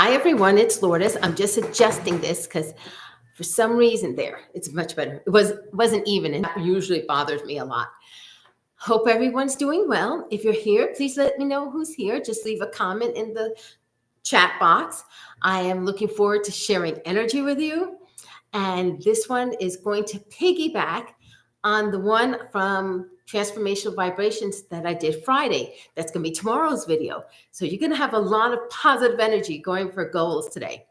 Hi, everyone. It's Lourdes. I'm just adjusting this because for some reason it's much better. Wasn't even, and that usually bothers me a lot. Hope everyone's doing well. If you're here, please let me know who's here. Just leave a comment in the chat box. I am looking forward to sharing energy with you. And this one is going to piggyback on the one from Transformational Vibrations that I did Friday. That's going to be tomorrow's video. So you're going to have a lot of positive energy going for goals today.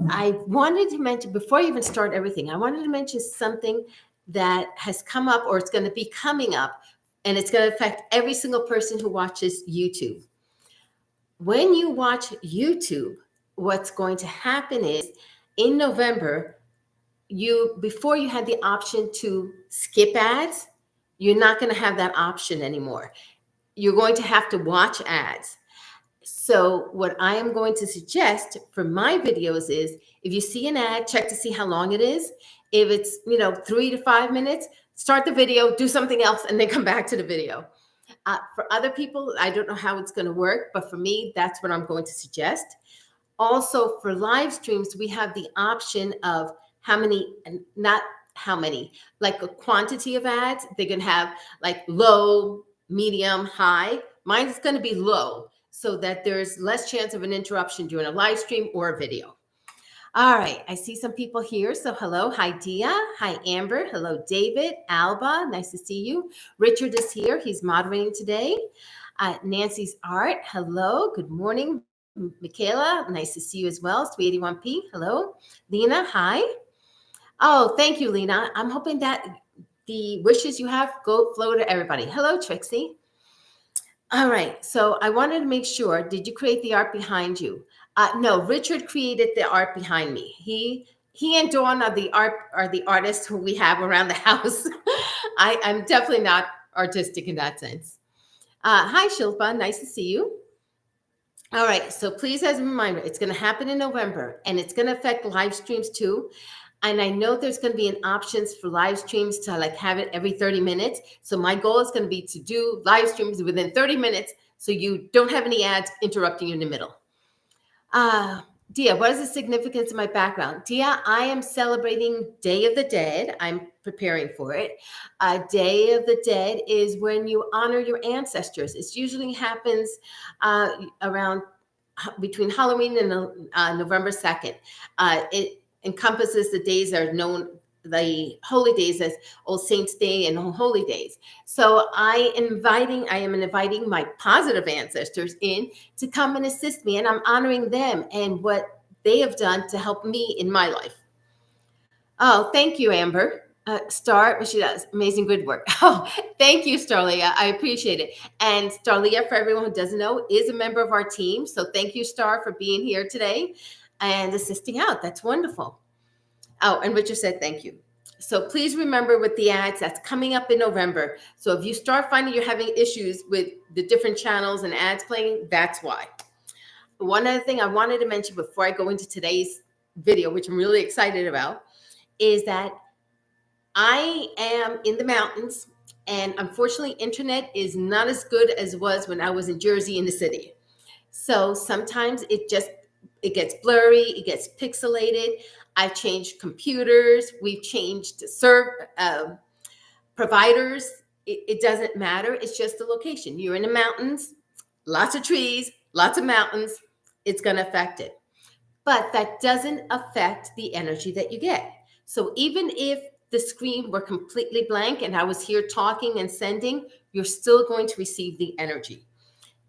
I wanted to mention, before I even start everything, I wanted to mention something that has come up, or it's going to be coming up, and it's going to affect every single person who watches YouTube. When you watch YouTube, what's going to happen is in November, before you had the option to skip ads, you're not going to have that option anymore. You're going to have to watch ads. So what I am going to suggest for my videos is, if you see an ad, check to see how long it is. If it's 3 to 5 minutes, start the video, do something else, and then come back to the video. For other people, I don't know how it's going to work, but for me, that's what I'm going to suggest. Also, for live streams, we have the option of how many, and not how many, like a quantity of ads. They can have like low, medium, high. Mine is going to be low so that there's less chance of an interruption during a live stream or a video. All right, I see some people here. So hello, hi Dia, hi Amber, hello David, Alba, nice to see you. Richard is here, he's moderating today. Nancy's Art, hello, good morning. Michaela, nice to see you as well. 381p, hello. Lena, hi. Oh, thank you, Lena. I'm hoping that the wishes you have flow to everybody. Hello, Trixie. All right, so I wanted to make sure, did you create the art behind you? No, Richard created the art behind me. He and Dawn are the artists who we have around the house. I'm definitely not artistic in that sense. Hi, Shilpa, nice to see you. All right, so please, as a reminder, it's going to happen in November, and it's going to affect live streams too. And I know there's going to be an options for live streams to like have it every 30 minutes. So my goal is going to be to do live streams within 30 minutes so you don't have any ads interrupting you in the middle. Dia, what is the significance of my background? Dia, I am celebrating Day of the Dead. I'm preparing for it. Day of the Dead is when you honor your ancestors. It usually happens around between Halloween and November 2nd. It encompasses the days that are known, the holy days, as Old Saints Day and Holy Days. So I am inviting my positive ancestors in to come and assist me, and I'm honoring them and what they have done to help me in my life. Oh, thank you, Amber. Star, she does amazing, good work. Oh, thank you, Starlia. I appreciate it. And Starlia, for everyone who doesn't know, is a member of our team. So thank you, Star, for being here today and assisting out. That's wonderful. Oh, and Richard said thank you. So please remember with the ads, that's coming up in November. So if you start finding you're having issues with the different channels and ads playing, that's why. One other thing I wanted to mention before I go into today's video, which I'm really excited about, is that I am in the mountains, and unfortunately, internet is not as good as it was when I was in Jersey in the city. So sometimes it gets blurry, it gets pixelated. I've changed computers, we've changed providers. It doesn't matter. It's just the location. You're in the mountains, lots of trees, lots of mountains. It's going to affect it. But that doesn't affect the energy that you get. So even if the screen were completely blank and I was here talking and sending, you're still going to receive the energy.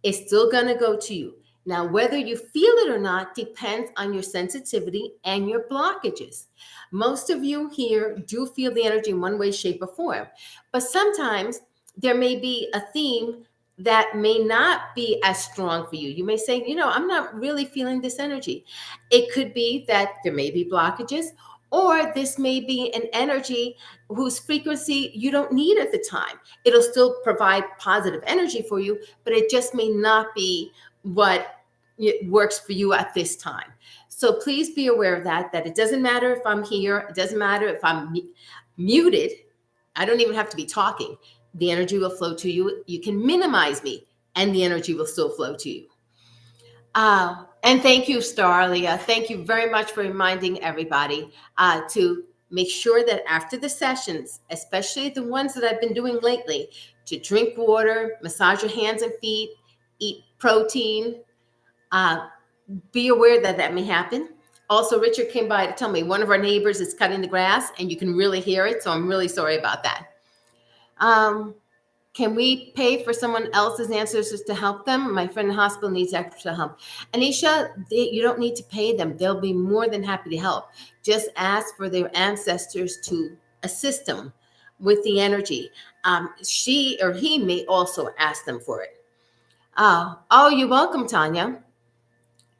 It's still going to go to you. Now, whether you feel it or not depends on your sensitivity and your blockages. Most of you here do feel the energy in one way, shape, or form. But sometimes there may be a theme that may not be as strong for you. You may say, I'm not really feeling this energy. It could be that there may be blockages, or this may be an energy whose frequency you don't need at the time. It'll still provide positive energy for you, but it just may not be what works for you at this time. So please be aware of that it doesn't matter if I'm here. It doesn't matter if I'm muted. I don't even have to be talking. The energy will flow to you. You can minimize me and the energy will still flow to you. And thank you, Starlia. Thank you very much for reminding everybody to make sure that after the sessions, especially the ones that I've been doing lately, to drink water, massage your hands and feet, eat protein, uh, be aware that that may happen. Also, Richard came by to tell me one of our neighbors is cutting the grass and you can really hear it. So I'm really sorry about that. Can we pay for someone else's ancestors to help them? My friend in the hospital needs extra help. Anisha, you don't need to pay them. They'll be more than happy to help. Just ask for their ancestors to assist them with the energy. She or he may also ask them for it. Oh, you're welcome, Tanya.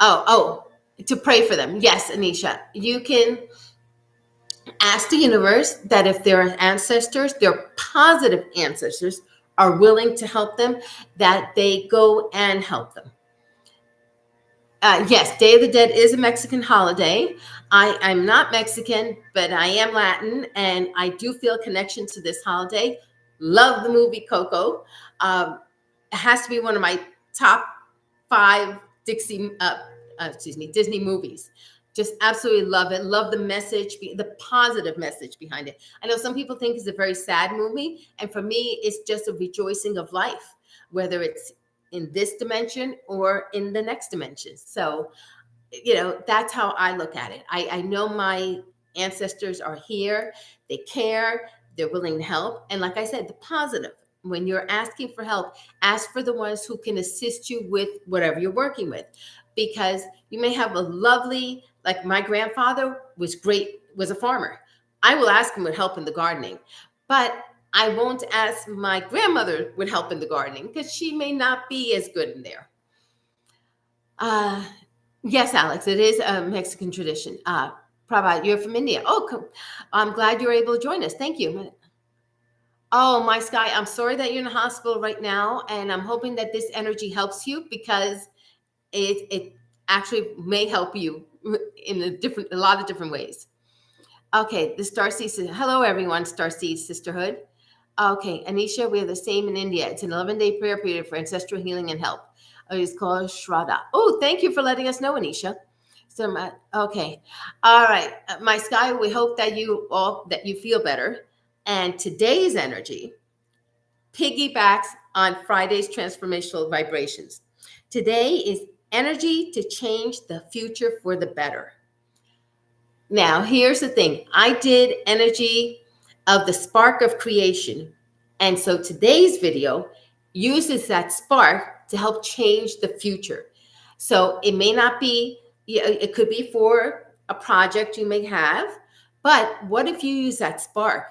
To pray for them. Yes, Anisha, you can ask the universe that if their ancestors, their positive ancestors, are willing to help them, that they go and help them. Yes, Day of the Dead is a Mexican holiday. I'm not Mexican, but I am Latin, and I do feel a connection to this holiday. Love the movie Coco. It has to be one of my top 5 Disney movies. Just absolutely love it. Love the message, the positive message behind it. I know some people think it's a very sad movie, and for me, it's just a rejoicing of life, whether it's in this dimension or in the next dimension. So, that's how I look at it. I know my ancestors are here, they care, they're willing to help. And like I said, the positive, when you're asking for help, ask for the ones who can assist you with whatever you're working with. Because you may have a lovely, like my grandfather was a farmer. I will ask him would help in the gardening, but I won't ask my grandmother would help in the gardening because she may not be as good in there. Yes, Alex, it is a Mexican tradition. Prabhat, you're from India. Oh, I'm glad you're able to join us. Thank you. Oh, my Sky, I'm sorry that you're in the hospital right now, and I'm hoping that this energy helps you because it actually may help you in a lot of different ways. Okay, the Starseed says, hello everyone, Starseed Sisterhood. Okay, Anisha, we have the same in India. It's an 11-day prayer period for ancestral healing and help. It's called Shraddha. Oh, thank you for letting us know, Anisha. So, okay, all right, my Sky. We hope that you feel better. And today's energy piggybacks on Friday's Transformational Vibrations. Today is energy to change the future for the better. Now, here's the thing. I did energy of the spark of creation. And so today's video uses that spark to help change the future. So it may not be, it could be for a project you may have, but what if you use that spark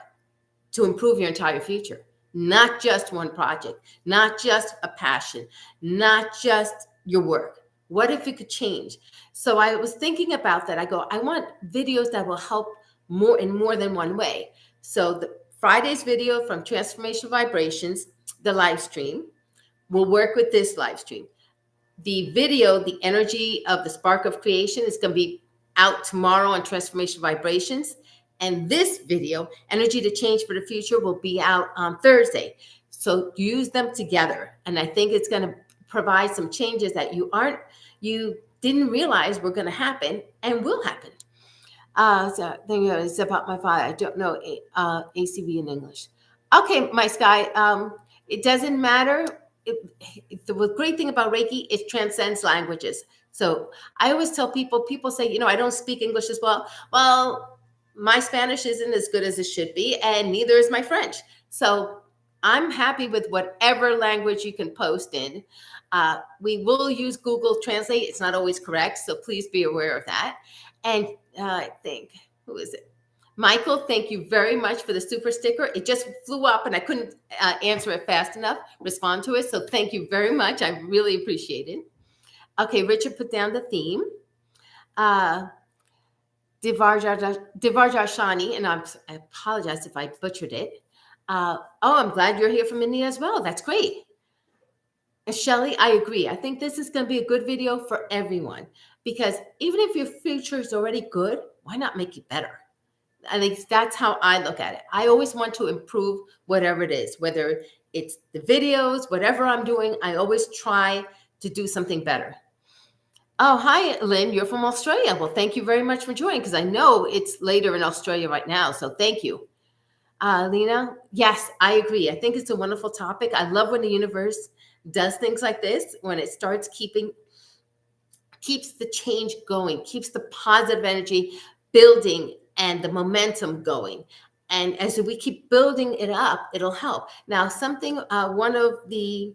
to improve your entire future? Not just one project, not just a passion, not just your work. What if it could change? So I was thinking about that. I want videos that will help in more than one way. So the Friday's video from Transformational Vibrations, the live stream, will work with this live stream. The video, the energy of the spark of creation, is going to be out tomorrow on Transformational Vibrations. And this video, Energy to Change for the Future, will be out on Thursday. So use them together. And I think it's going to provide some changes that you didn't realize were going to happen and will happen. So it's about my father. I don't know ACV in English. Okay, my Sky. It doesn't matter. The great thing about Reiki, it transcends languages. So I always tell people say, I don't speak English as well. Well, my Spanish isn't as good as it should be, and neither is my French. So I'm happy with whatever language you can post in. We will use Google Translate. It's not always correct, so please be aware of that. And I think, who is it? Michael, thank you very much for the super sticker. It just flew up and I couldn't answer it fast enough, respond to it. So thank you very much. I really appreciate it. Okay, Richard put down the theme. Divarjashani, and I apologize if I butchered it. I'm glad you're here from India as well. That's great. And Shelly, I agree. I think this is going to be a good video for everyone because even if your future is already good, why not make it better? I think that's how I look at it. I always want to improve whatever it is, whether it's the videos, whatever I'm doing, I always try to do something better. Oh, hi, Lynn. You're from Australia. Well, thank you very much for joining because I know it's later in Australia right now. So thank you. Lena, yes, I agree. I think it's a wonderful topic. I love when the universe does things like this, when it starts keeps the change going, keeps the positive energy building and the momentum going. And as we keep building it up, it'll help. Now, something one of the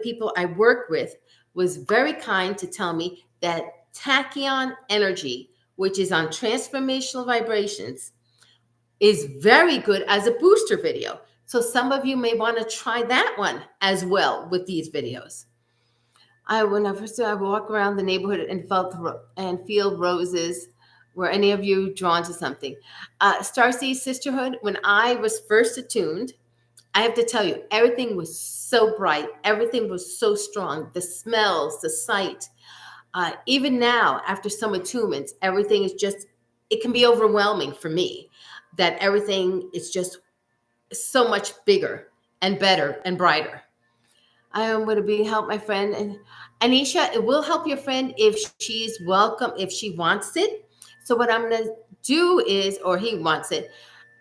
people I work with was very kind to tell me that tachyon energy, which is on transformational vibrations, is very good as a booster video. So some of you may want to try that one as well with these videos. When I first I walk around the neighborhood and and feel roses. Were any of you drawn to something? Starseed Sisterhood. When I was first attuned, I have to tell you, everything was so bright. Everything was so strong. The smells, the sight. Even now, after some attunements, everything is just. It can be overwhelming for me that everything is just so much bigger and better and brighter. I am going to be help my friend and Anisha. It will help your friend if she's welcome, if she wants it. So what I'm going to do is, or he wants it,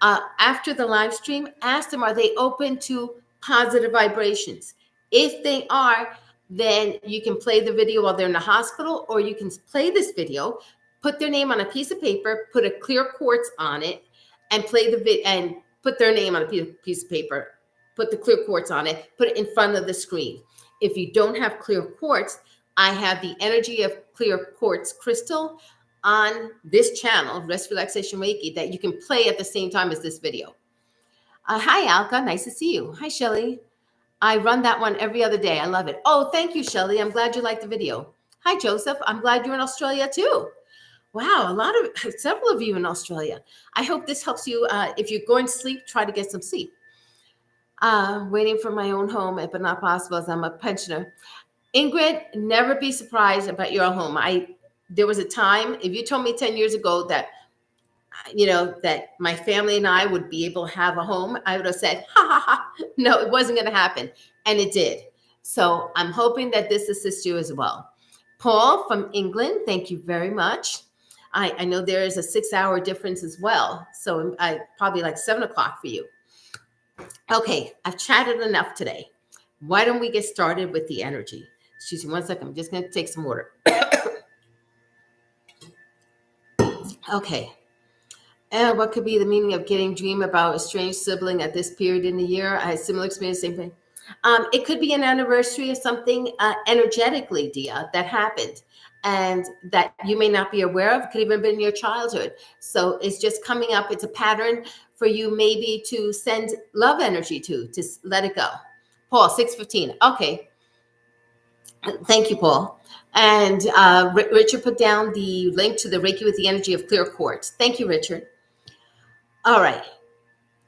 after the live stream, ask them, are they open to positive vibrations? If they are, then you can play the video while they're in the hospital, or you can play this video, put their name on a piece of paper, put a clear quartz on it, and play the vid and put their name on a piece of paper, put the clear quartz on it, put it in front of the screen. If you don't have clear quartz, I have the energy of clear quartz crystal on this channel, Rest Relaxation Reiki, that you can play at the same time as this video. Hi, Alka. Nice to see you. Hi, Shelly. I run that one every other day. I love it. Oh, thank you, Shelly. I'm glad you liked the video. Hi, Joseph. I'm glad you're in Australia too. Wow, several of you in Australia. I hope this helps you. If you're going to sleep, try to get some sleep. Waiting for my own home, but not possible as I'm a pensioner. Ingrid, never be surprised about your home. There was a time, if you told me 10 years ago that that my family and I would be able to have a home, I would have said, ha ha ha, no, it wasn't going to happen. And it did. So I'm hoping that this assists you as well. Paul from England, thank you very much. I know there is a 6-hour difference as well. So I probably like 7 o'clock for you. Okay, I've chatted enough today. Why don't we get started with the energy? Excuse me one second. I'm just going to take some water. Okay. And what could be the meaning of getting dream about a strange sibling at this period in the year? I had similar experience, same thing. It could be an anniversary of something energetically, Dia, that happened and that you may not be aware of. It could even be in your childhood. So it's just coming up. It's a pattern for you maybe to send love energy to let it go. Paul, 6:15. Okay. Thank you, Paul. And Richard put down the link to the Reiki with the energy of clear quartz. Thank you, Richard. All right.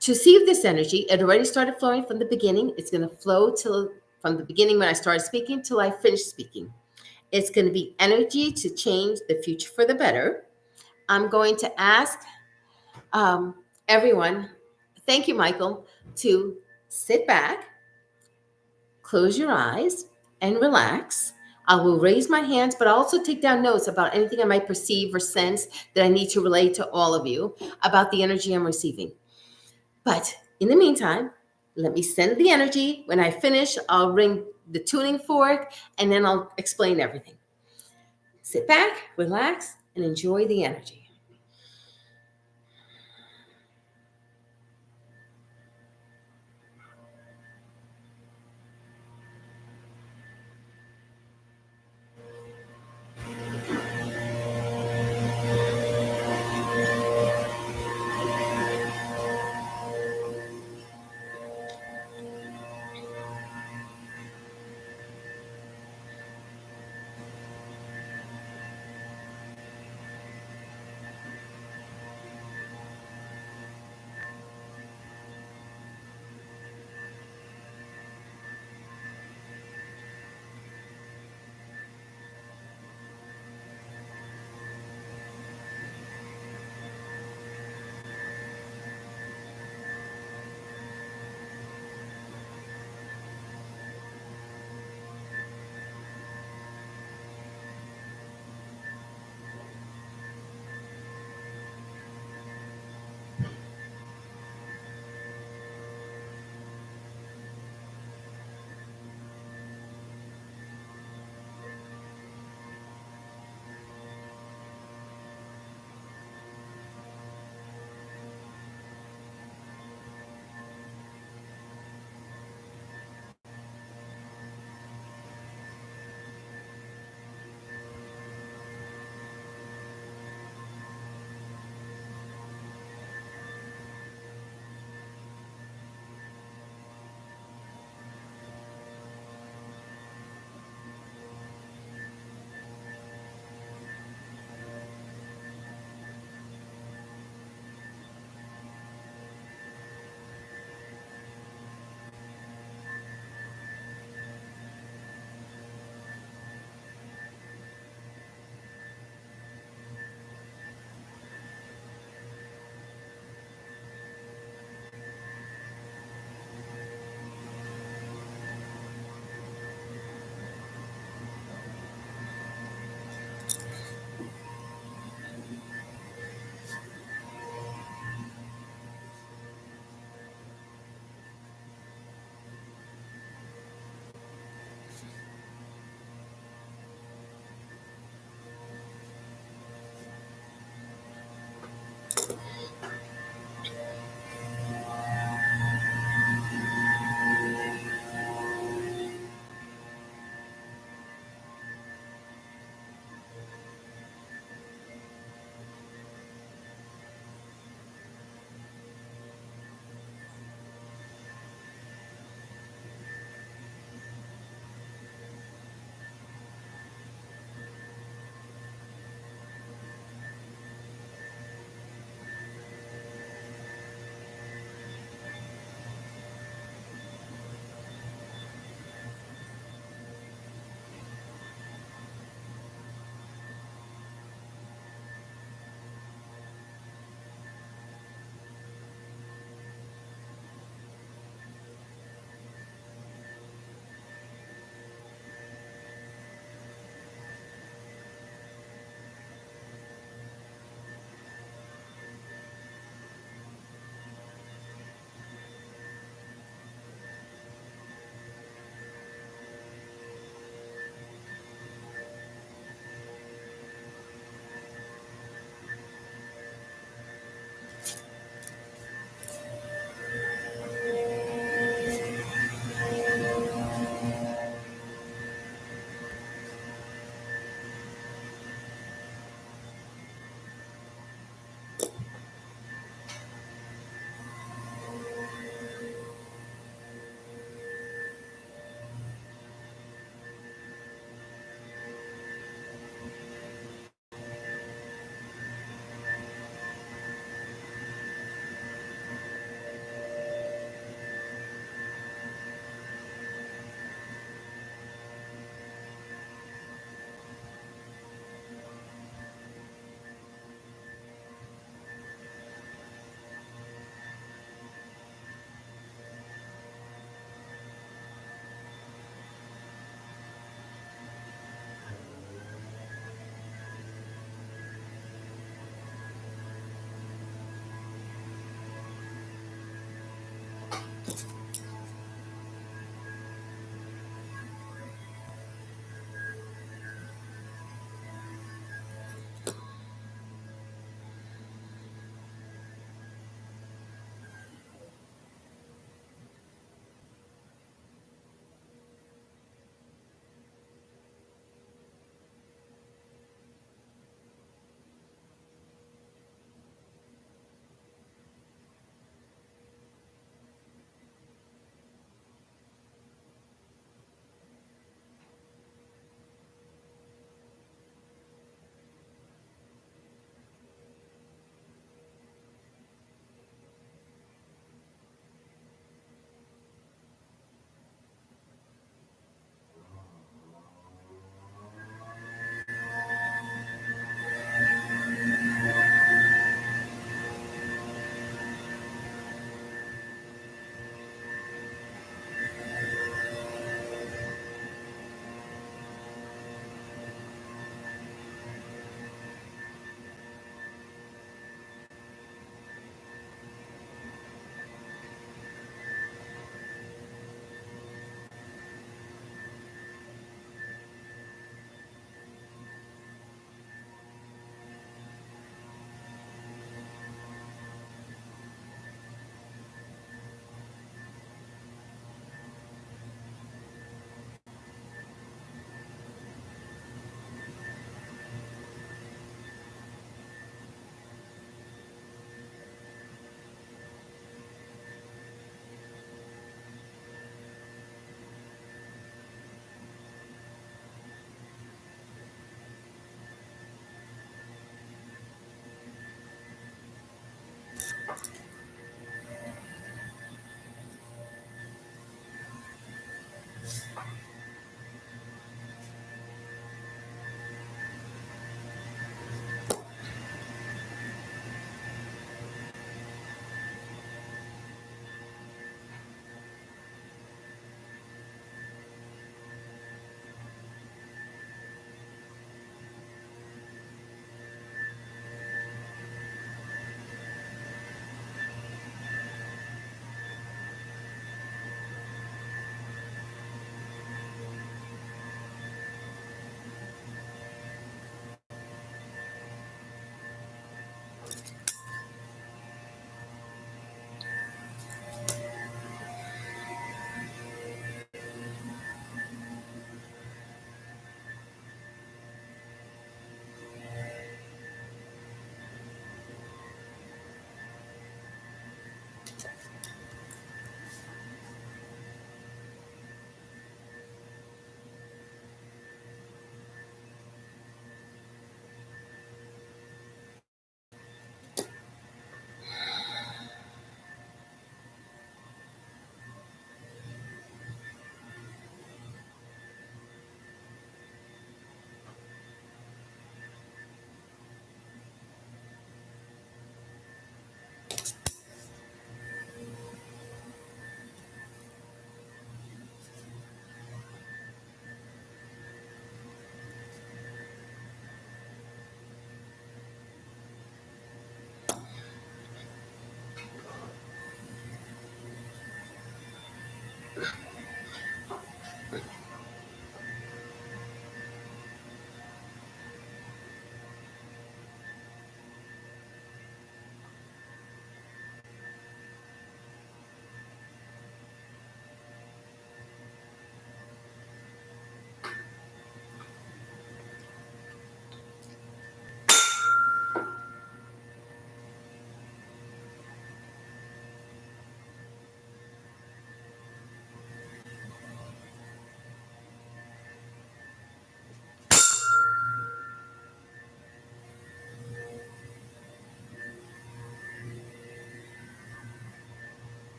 To see this energy, it already started flowing from the beginning. It's going to flow from the beginning when I started speaking till I finish speaking. It's going to be energy to change the future for the better. I'm going to ask everyone, thank you, Michael, to sit back, close your eyes, and relax. I will raise my hands, but I'll also take down notes about anything I might perceive or sense that I need to relate to all of you about the energy I'm receiving. But in the meantime, let me send the energy. When I finish, I'll ring the tuning fork and then I'll explain everything. Sit back, relax, and enjoy the energy.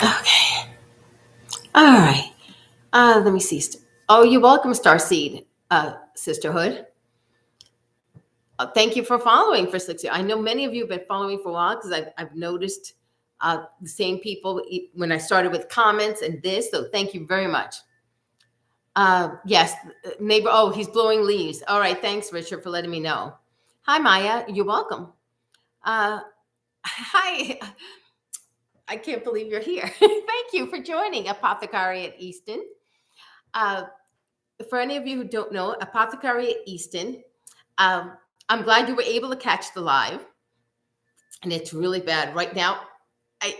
Okay. All right. Let me see. Oh, you're welcome, Starseed Sisterhood. Thank you for following for 6 years. I know many of you have been following for a while because I've noticed the same people when I started with comments and this. So thank you very much. Yes, neighbor. Oh, he's blowing leaves. All right. Thanks, Richard, for letting me know. Hi, Maya. You're welcome. Uh, hi. I can't believe you're here. Thank you for joining Apothecary at Easton. Uh, for any of you who don't know, Apothecary at Easton, I'm glad you were able to catch the live. And it's really bad right now. I,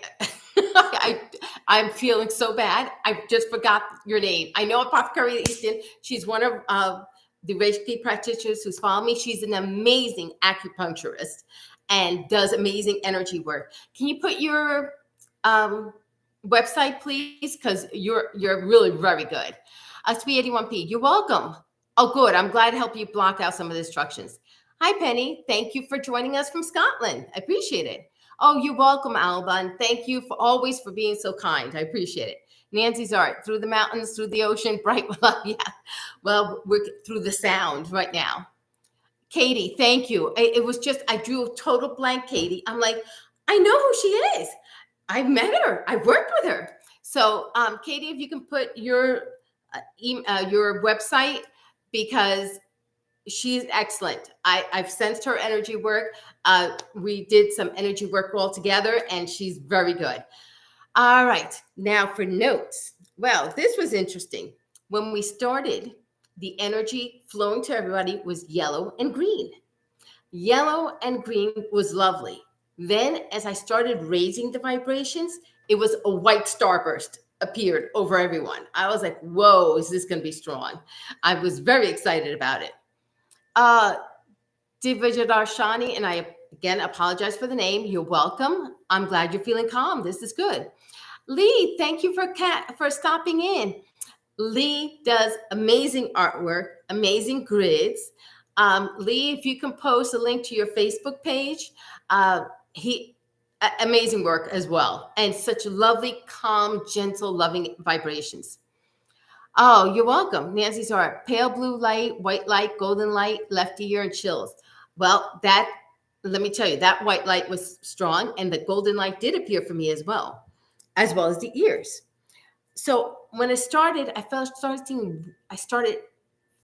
I, I'm feeling so bad. I just forgot your name. I know Apothecary Easton. She's one of the Reiki practitioners who's following me. She's an amazing acupuncturist and does amazing energy work. Can you put your um, website, please? Because you're really very good. SB81P. You're welcome. Oh, good. I'm glad to help you block out some of the instructions. Hi, Penny. Thank you for joining us from Scotland. I appreciate it. Oh, you're welcome, Alba, and thank you for always for being so kind. I appreciate it. Nancy's art, through the mountains, through the ocean, bright love. Yeah. Well, we're through the sound right now. Katie, thank you. It was just, I drew a total blank, Katie. I'm like, I know who she is. I met her. I worked with her. So, Katie, if you can put your website, because she's excellent. I've sensed her energy work. We did some energy work all together, and she's very good. All right, now for notes. Well, this was interesting. When we started, the energy flowing to everybody was yellow and green. Yellow and green was lovely. Then, as I started raising the vibrations, it was a white starburst appeared over everyone. I was like, whoa, is this going to be strong? I was very excited about it. Uh, Divajadarshani, and I again apologize for the name. You're welcome. I'm glad you're feeling calm. This is good. Lee, thank you for stopping in. Lee does amazing artwork, amazing grids. Lee, if you can post a link to your Facebook page, he amazing work as well, and such lovely, calm, gentle, loving vibrations. Oh, you're welcome. Nancy's art. Pale blue light, white light, golden light, left ear, and chills. Well, let me tell you, that white light was strong, and the golden light did appear for me as well as the ears. So when it started, I started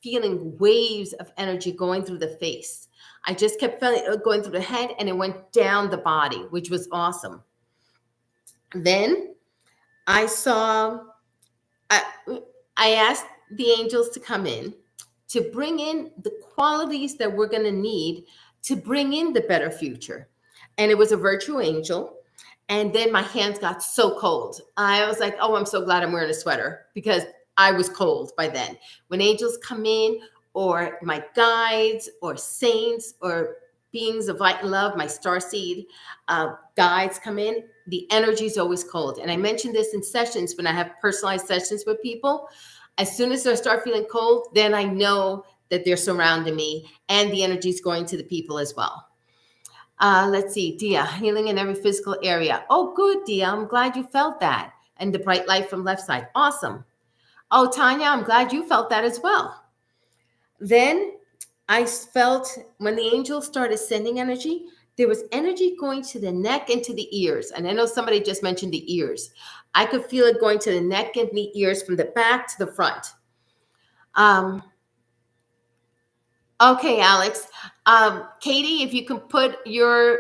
feeling waves of energy going through the face. I just kept feeling it going through the head, and it went down the body, which was awesome. Then I saw I, I asked the angels to come in to bring in the qualities that we're going to need to bring in the better future. And it was a virtual angel. And then my hands got so cold. I was like, oh, I'm so glad I'm wearing a sweater because I was cold by then. When angels come in, or my guides, or saints, or beings of light and love, my star seed guides come in, the energy is always cold. And I mentioned this in sessions when I have personalized sessions with people. As soon as I start feeling cold, then I know that they're surrounding me, and the energy is going to the people as well. Let's see, Dia, healing in every physical area. Oh, good, Dia. I'm glad you felt that. And the bright light from left side. Awesome. Oh, Tanya, I'm glad you felt that as well. Then I felt when the angels started sending energy, there was energy going to the neck and to the ears. And I know somebody just mentioned the ears. I could feel it going to the neck and the ears from the back to the front. Um, okay, Alex. Katie, if you can put your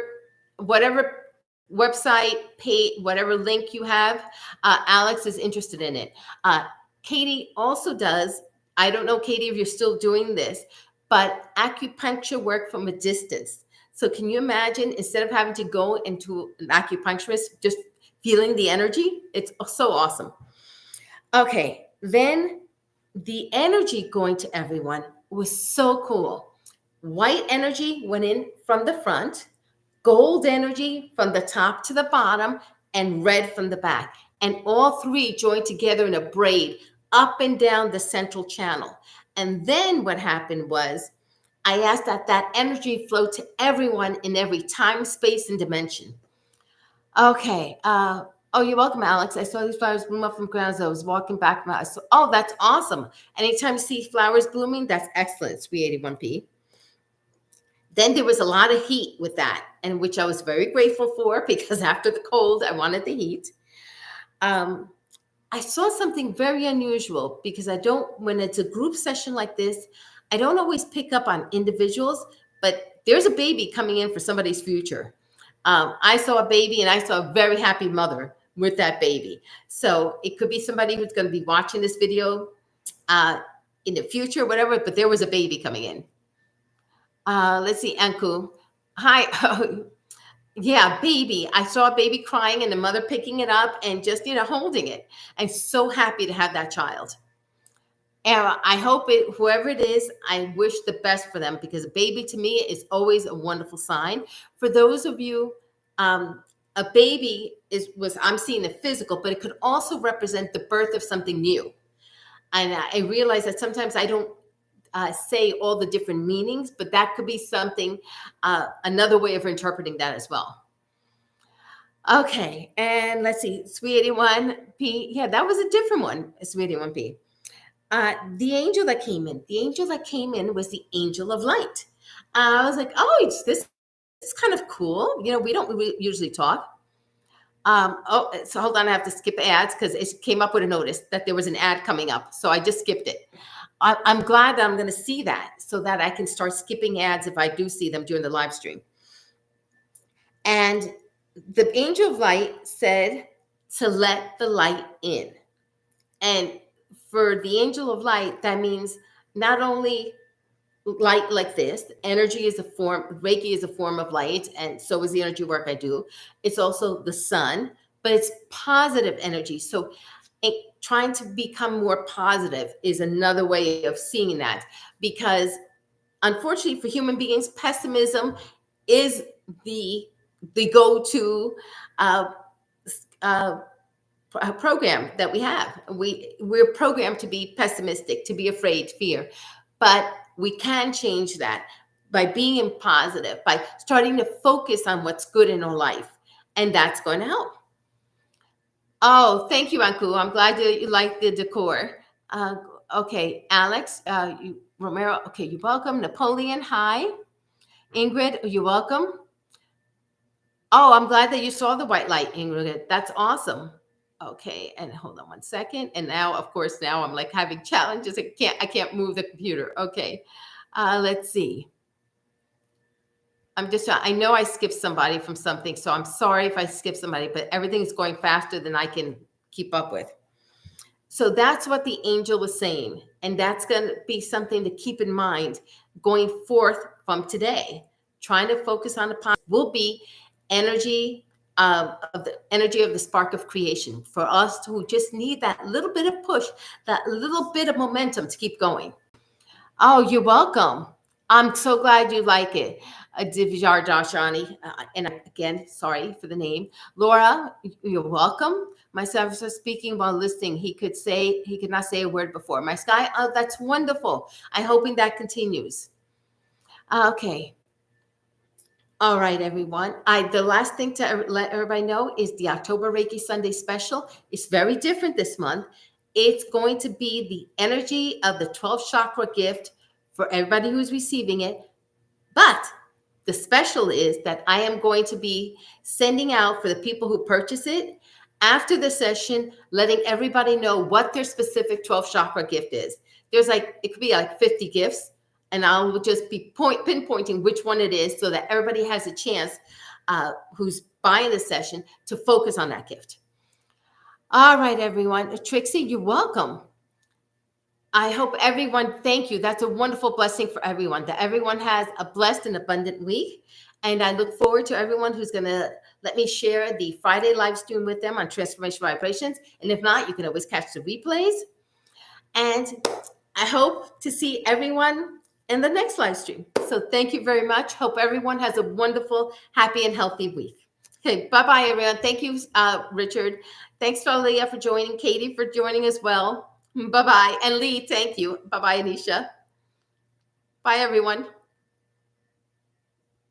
whatever website, pay, whatever link you have, Alex is interested in it. Katie also does, I don't know, Katie, if you're still doing this, but acupuncture work from a distance. So can you imagine, instead of having to go into an acupuncturist, just feeling the energy? It's so awesome. Okay, then the energy going to everyone was so cool. White energy went in from the front, gold energy from the top to the bottom, and red from the back. And all three joined together in a braid up and down the central channel. And then what happened was I asked that energy flow to everyone in every time, space, and dimension. Okay. Oh, you're welcome, Alex. I saw these flowers bloom up from ground as I was walking back. Oh, that's awesome. Anytime you see flowers blooming, that's excellent, Sweet 81P. Then there was a lot of heat with that, and which I was very grateful for because after the cold, I wanted the heat. I saw something very unusual because when it's a group session like this, I don't always pick up on individuals, but there's a baby coming in for somebody's future. I saw a baby and I saw a very happy mother with that baby. So it could be somebody who's going to be watching this video uh, in the future, whatever, but there was a baby coming in. Let's see, Anku. Hi. Yeah, baby. I saw a baby crying and the mother picking it up and just, holding it. I'm so happy to have that child. And I hope whoever it is, I wish the best for them, because a baby to me is always a wonderful sign. For those of you, a baby I'm seeing a physical, but it could also represent the birth of something new. And I realize that sometimes I don't say all the different meanings, but that could be something, another way of interpreting that as well. Okay, and let's see, Sweet 81P. Yeah, that was a different one, Sweet 81P. The angel that came in was the angel of light. I was like, oh, this is kind of cool. We don't usually talk. So hold on, I have to skip ads because it came up with a notice that there was an ad coming up. So I just skipped it. I'm glad that I'm going to see that so that I can start skipping ads if I do see them during the live stream. And the angel of light said to let the light in. And for the angel of light, that means not only light like this, energy is a form, Reiki is a form of light, and so is the energy work I do. It's also the sun, but it's positive energy. So trying to become more positive is another way of seeing that, because unfortunately for human beings, pessimism is the go-to program that we have. We're programmed to be pessimistic, to be afraid, fear, but we can change that by being positive, by starting to focus on what's good in our life, and that's going to help. Oh, thank you, Anku. I'm glad that you like the decor. Okay, Alex, Romero. Okay, you're welcome. Napoleon, hi. Ingrid, you're welcome. Oh, I'm glad that you saw the white light, Ingrid. That's awesome. Okay, and hold on one second. And now, of course, now I'm like having challenges. I can't move the computer. Okay, let's see. I know I skipped somebody from something, so I'm sorry if I skip somebody, but everything's going faster than I can keep up with. So that's what the angel was saying. And that's going to be something to keep in mind going forth from today. Trying to focus on the positive will be energy of the spark of creation for us who just need that little bit of push, that little bit of momentum to keep going. Oh, you're welcome. I'm so glad you like it. Divjar Dashani. And again, sorry for the name. Laura, you're welcome. My service was speaking while listening. He could not say a word before. My sky, oh, that's wonderful. I'm hoping that continues. Okay. All right, everyone. The last thing to let everybody know is the October Reiki Sunday special. It's very different this month. It's going to be the energy of the 12th chakra gift for everybody who's receiving it. But the special is that I am going to be sending out for the people who purchase it after the session, letting everybody know what their specific 12th chakra gift is. It could be like 50 gifts, and I'll just be pinpointing which one it is so that everybody has a chance who's buying the session to focus on that gift. All right, everyone. Trixie, you're welcome. I hope everyone, thank you. That's a wonderful blessing for everyone, that everyone has a blessed and abundant week. And I look forward to everyone who's going to let me share the Friday live stream with them on Transformational Vibrations. And if not, you can always catch the replays. And I hope to see everyone in the next live stream. So thank you very much. Hope everyone has a wonderful, happy, and healthy week. Okay, bye-bye, everyone. Thank you, Richard. Thanks, Talia, for joining. Katie, for joining as well. Bye-bye. And Lee, thank you. Bye-bye, Anisha. Bye, everyone.